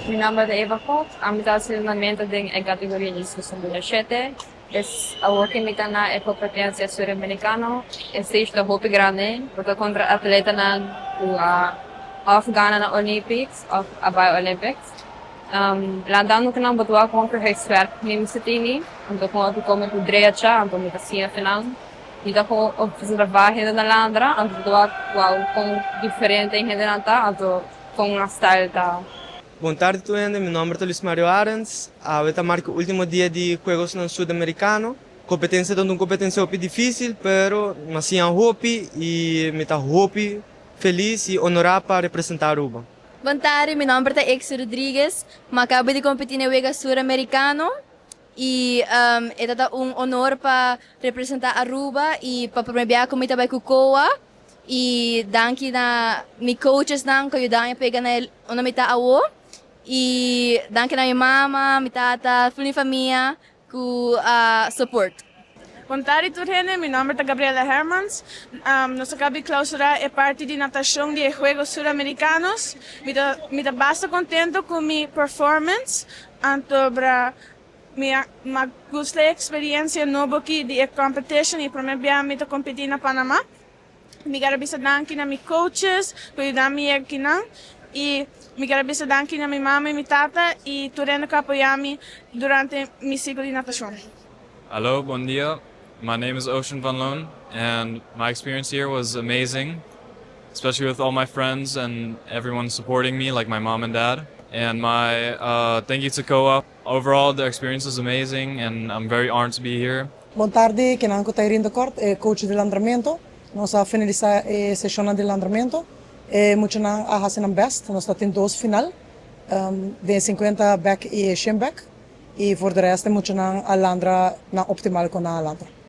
Mi nombre es Eva Fox. A mitad del entrenamiento en categoría de 2007. Es a working mitana e competencia Sur-Americano. Este de hoop grande. Porque contra atleta na Afghana na Olympics, of Abay Olympics. Landando que não botou a contra expert nem se tini. Então com o como tu drecha, então me assim final. E da com observar ainda na landra, então com diferente em ainda na então com a style tá. Boa tarde, tuende. Meu nome é Luís Mário Arens. Esta marca o último dia de Juegos no Sur-Americano. Competência é uma competência um pouco difícil, mas assim é hopi e me está hopi feliz e honorado para representar Aruba. Boa tarde, meu nome é Ex Rodrigues. Eu acabo de competir no Weganan Suramericano e é honor para representar Aruba e para promover como também com Coa e danke na meus coaches que ajudam a pegar o nome da awo e danke na minha mama, minha tata, minha família com support. Boa tarde, turene. Meu nome é Gabriela Hermans. Nós acabamos de clausurar a parte de natação de Juegos Sur-Americanos. Me dá bastante contento com minha performance. Antobra minha gostei experiência nova aqui de competition e para mim me competir na Panamá. Me quero danke na meus coaches, por ajudar-me aqui e me quero danke na minha mãe e minha tata e turene que apoiam-me durante meu ciclo de natação. Hello, bom dia. My name is Ocean Van Loon, and my experience here was amazing, especially with all my friends and everyone supporting me, like my mom and dad. And my thank you to COA. Overall, the experience was amazing, and I'm very honored to be here. Boa tarde, que nanco Tairin de Cort, coach de andamento. Nós a finalizar a sessão de andamento. Muito na a hasen best. Nós estamos em 2 final, de 50 back e shin back. E por de resto muito na a landra na optimal com a landra.